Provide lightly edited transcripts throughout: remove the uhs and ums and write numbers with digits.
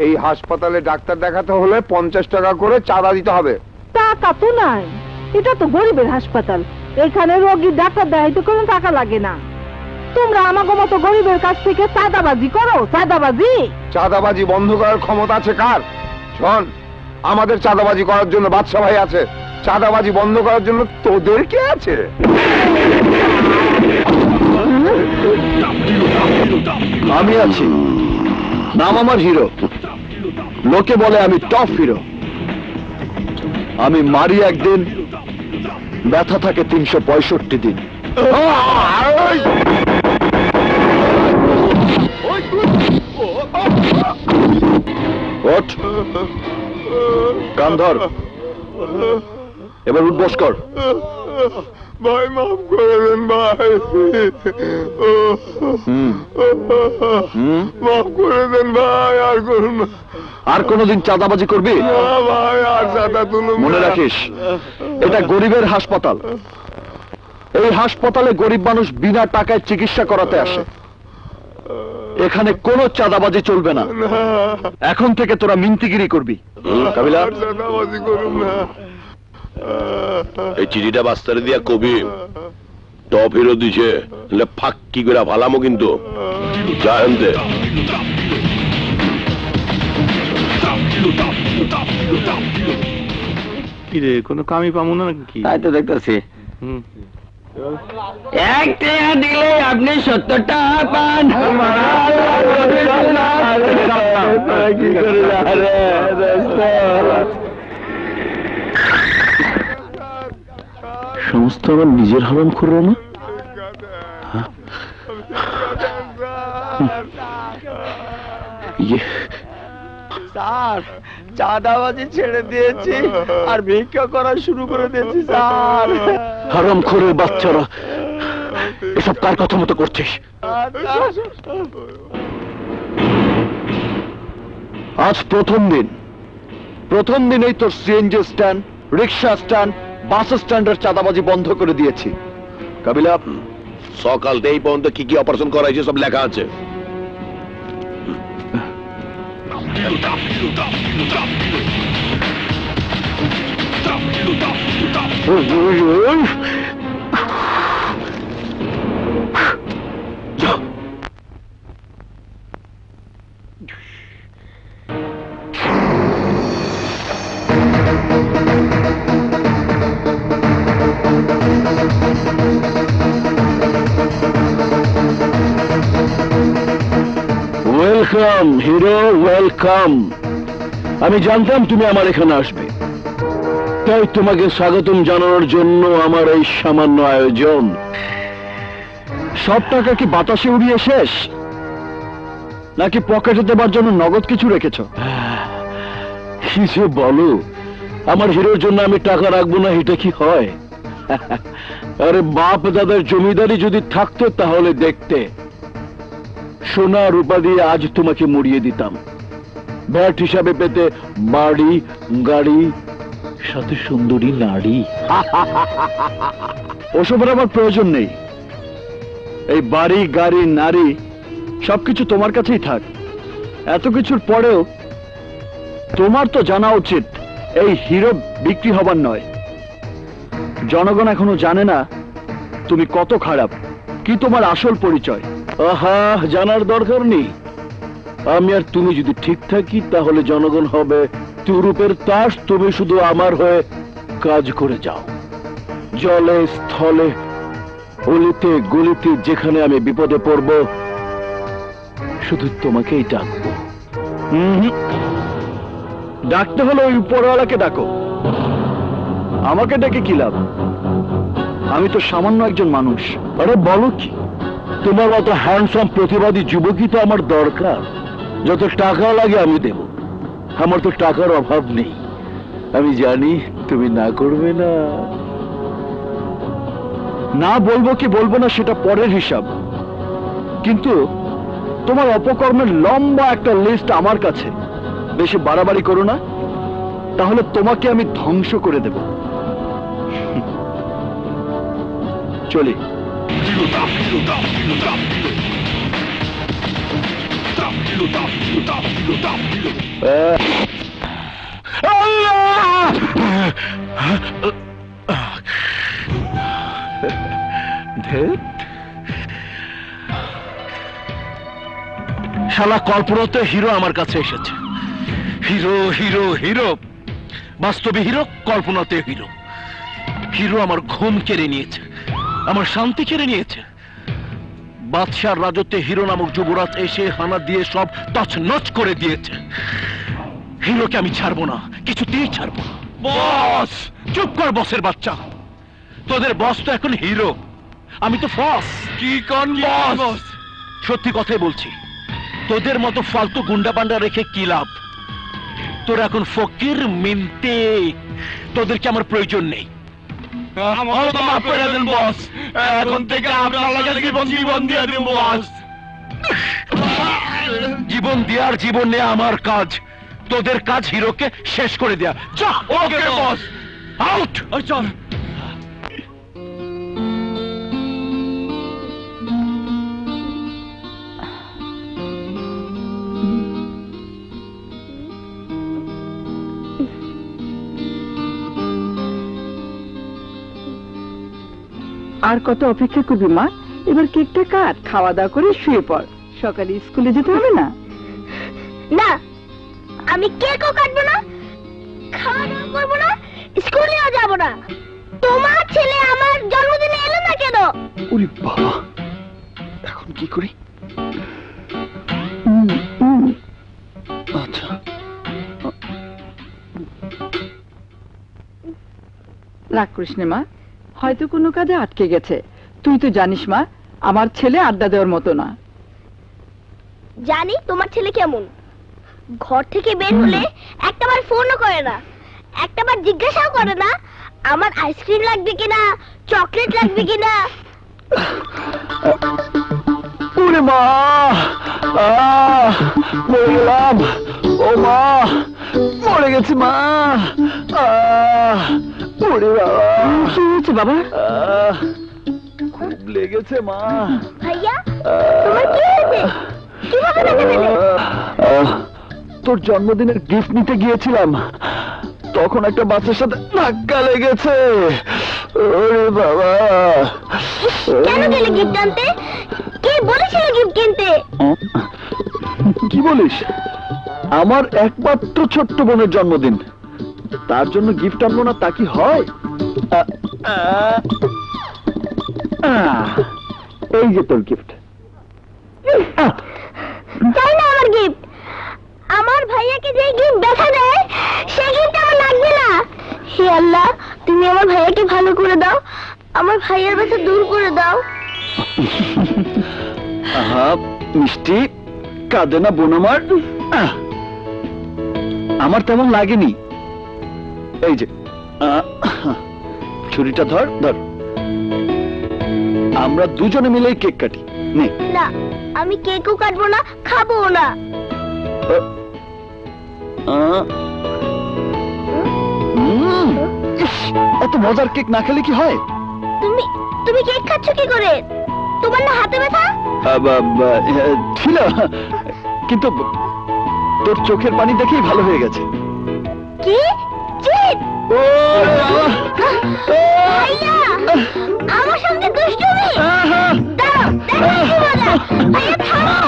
এই হাসপাতালে ডাক্তার দেখাতে হলে 50 টাকা করে চাঁদা দিতে হবে। টাকা তো নাই, এটা তো গরিবের হাসপাতাল, এখানে রোগীর ডাক্তার দেখাইতে কোনো টাকা লাগে না। তোমরা আমাকে মতো গরিবের কাছ থেকে চাঁদাবাজি করো। চাঁদাবাজি চাঁদাবাজি বন্ধ করার ক্ষমতা আছে কার? শোন, আমাদের চাঁদাবাজি করার জন্য বাদশা ভাই আছে, চাঁদাবাজি বন্ধ করার জন্য তোদের কে আছে? আমি আছি, নাম আমার হিরো। লোকে বলে আমি টপ হিরো। আমি মারি একদিন, ব্যথা থাকে 365 দিন। ওঠ, কান ধর, এবার উঠবস কর। ভাই মাফ করে দেন ভাই, মাফ করে দেন ভাই, আর করুন না। আর কোনদিন চাঁদাবাজি করবি না ভাই, আর চাঁদা তুলুন। মনে রাখিস, এটা গরিবের হাসপাতাল। এই হাসপাতালে গরিব মানুষ বিনা টাকায় চিকিৎসা করাতে আসে। এখানে কোনো চাঁদাবাজি চলবে না। এখন থেকে তোরা মিনতিগিরি করবি। কাবিলা, চাঁদাবাজি করুন না। এই চিঠিটা বাস্তারে দিয়া কবি টপ হিরো দিছে, ফাঁকি করে ভালামো কিন্তু জানতে। কিরে, কোনো কামই পাবো না নাকি? তাই তো দেখতেছি। এক টাকা দিলে আপনি 70 টাকা পান। সমস্ত আমার নিজের হারাম করবো না। স্যার, চাঁদাবাজি ছেড়ে দিয়েছি আর ভিক্ষা করা শুরু করে দিয়েছি স্যার। হারামখোরের বাচ্চারা, এসব কার কথা মতো করছিস? আজ প্রথম দিনেই তোর সিএনজি স্ট্যান্ড, রিক্সা স্ট্যান্ড, বাস স্ট্যান্ডের চাঁদাবাজি বন্ধ করে দিয়েছি। কাবিলা, সকাল থেকে এই পর্যন্ত কি কি অপারেশন করাইছে সব লেখা আছে। Welcome hero, welcome. আমি জানতাম তুমি আমার এখানে আসবে, তাই তোমাকে স্বাগতম জানানোর জন্য আমার এই সামান্য আয়োজন। সব টাকা কি বাতাসে উড়িয়ে শেষ, নাকি পকেটে দেবার জন্য নগদ কিছু রেখেছ? কি যে বলো, আমার হিরোর জন্য আমি টাকা রাখবো না, এটা কি হয়? আরে বাপ দাদার জমিদারি যদি থাকতো তাহলে দেখতে, সোনা রূপা দিয়ে আজ তোমাকে মুড়িয়ে দিতাম। ভ্যাট হিসাবে পেতে বাড়ি, গাড়ি, সাথে সুন্দরী নারী। ওসবের আমার প্রয়োজন নেই। এই বাড়ি, গাড়ি, নারী সবকিছু তোমার কাছেই থাক। এত কিছুর পরেও তোমার তো জানা উচিত এই হিরো বিক্রি হবার নয়। জনগণ এখনো জানে না তুমি কত খারাপ, কি তোমার আসল পরিচয়। আহা, জানার দরকার নেই। আমি আর তুমি যদি ঠিক থাকি তাহলে জনগণ হবে তুরুপের তাস। তুমি শুধু আমার হয়ে কাজ করে যাও। জলে, স্থলে, অলিতে গলিতে যেখানে আমি বিপদে পড়ব, শুধু তোমাকেই ডাকবো। ডাকতে হলে ওই উপরওয়ালাকে ডাকো, আমাকে ডেকে কি লাভ? আমি তো সামান্য একজন মানুষ। আরে বলো কি, তোমার মতো হ্যান্ডসাম প্রতিবাদী যুবকই তো আমার দরকার। যত টাকা লাগে আমি দেব, আমার তো টাকার অভাব নেই। আমি জানি তুমি না করবে না। না বলবো কি বলবো না সেটা পরের হিসাব, কিন্তু তোমার অপকর্মের লম্বা একটা লিস্ট আমার কাছে। বেশি বাড়াবাড়ি করো না, তাহলে তোমাকে আমি ধ্বংস করে দেব। চলি। শালা কল্পনাতে হিরো আমার কাছে এসেছে। হিরো হিরো হিরো, বাস্তবে হিরো, কল্পনাতে হিরো। হিরো আমার ঘুম কেড়ে নিয়েছে, আমার শান্তি কেড়ে নিয়েছে। বাদশার রাজত্বে হিরো নামক যুবরাজ এসে হানা দিয়ে সব তছনছ করে দিয়েছে। হিরোকে আমি ছাড়বো না, কিছুতেই ছাড়বো না। বস চুপ কর, বসের বাচ্চা। তোদের বস তো এখন হিরো, আমি তো ফস। কি কোন বস? সত্যি কথাই বলছি, তোদের মতো ফালতু গুন্ডা পান্ডা রেখে কি লাভ? তোরা এখন ফকির মিনতে, তোদেরকে আমার প্রয়োজন নেই। এখন থেকে আপনার লাগে জীবন দিয়ে দিব বস। জীবন দেওয়ার জীবন নেয়া আমার কাজ, তোদের কাজ হিরোকে শেষ করে দেয়া। যা। ওকে বস। আউট। চল। আর কত অপেক্ষা করবি মা? এবার কেকটা কাট, খাওয়া দাওয়া করে শুয়ে পড়, সকালে স্কুলে যেতে হবে না? না, আমি কেকও কাটবো না, খাওয়া দাওয়া করবো না, স্কুলেও যাবো না। তোমার ছেলে আমার জন্মদিনে এলো না কেন? ওরে বাবা, এখন কি করি? আচ্ছা, রাগ করিস না মা, হয়তো কোনো কাজে আটকে গেছে। তুই তো জানিস মা, আমার ছেলে আড্ডা দেওয়ার মতো না। জানি তোমার ছেলে কেমন। ঘর থেকে বের হলে একটাবার ফোনও করে না, একটাবার জিজ্ঞাসাও করে না আমার আইসক্রিম লাগবে কিনা, চকলেট লাগবে কিনা। ওরে মা, মরে গেলাম। ও মা, মরে গেছি মা। ওরে বাবা, কি হয়েছে বাবা? খুব লেগেছে মা। ভাইয়া, তোমার কি হয়েছে? কিভাবে বেঁচে গেলে? তোর জন্মদিনের গিফট নিতে গিয়েছিলাম, তখন একটা বাচ্চার সাথে ধাক্কা লেগেছে। ওরে বাবা। কেন গেলে গিফট আনতে? কে বলেছিল গিফট কিনতে? কি বলিস? আমার একমাত্র ছোট্ট বোনের জন্মদিন, তার জন্য গিফট আনবো না তা কি হয়? এই যে তোর গিফট। তাই না আমার গিফট? আমার ভাইয়াকে যে গিফট দেখা দেয় সেই গিফট আমার লাগবে না। হে আল্লাহ, তুমি আমার ভাইয়াকে ভালো করে দাও, আমার ভাইয়ার ব্যথা দূর করে দাও। আহা মিষ্টি, কাঁদে না বোন আমার। আমার তেমন লাগেনি। এই যে ছুরিটা ধর ধর, আমরা দুজনে মিলে কেক কাটি। নে। না, আমি কেকও কাটবো না, খাবো না। এত মজার কেক না খেলে কি হয়? তুমি তুমি কেক খাচ্ছ কি করে? তোমার না হাতে ব্যথা? ছিল, কিন্তু তোর চোখের পানি দেখেই ভালো হয়ে গেছে। কি জিত? ভাইয়া, আমার সঙ্গে দুষ্টুমি? দাঁড়াও, দেখো কি মজা। ভাইয়া থামো।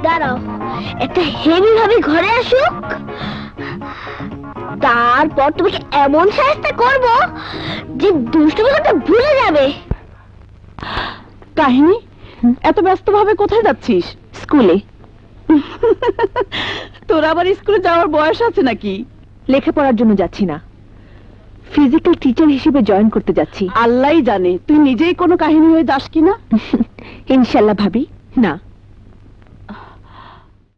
দাঁড়াও, একটা হেভি ভাবে ঘরে আসুক, তারপর তোমাকে এমন শাস্তি করব যে দুষ্টুমি করতে ভুলে যাবে। কাহিনী, এত ব্যস্ত ভাবে কোথায় যাচ্ছিস? স্কুলে। তোর আবার স্কুলে যাওয়ার বয়স আছে নাকি? লেখাপড়ার জন্য যাচ্ছি না, ফিজিক্যাল টিচার হিসেবে জয়েন করতে যাচ্ছি। আল্লাহই জানে তুই নিজেই কোনো কাহিনী হয়ে যাস কিনা। ইনশাল্লাহ ভাবি। না,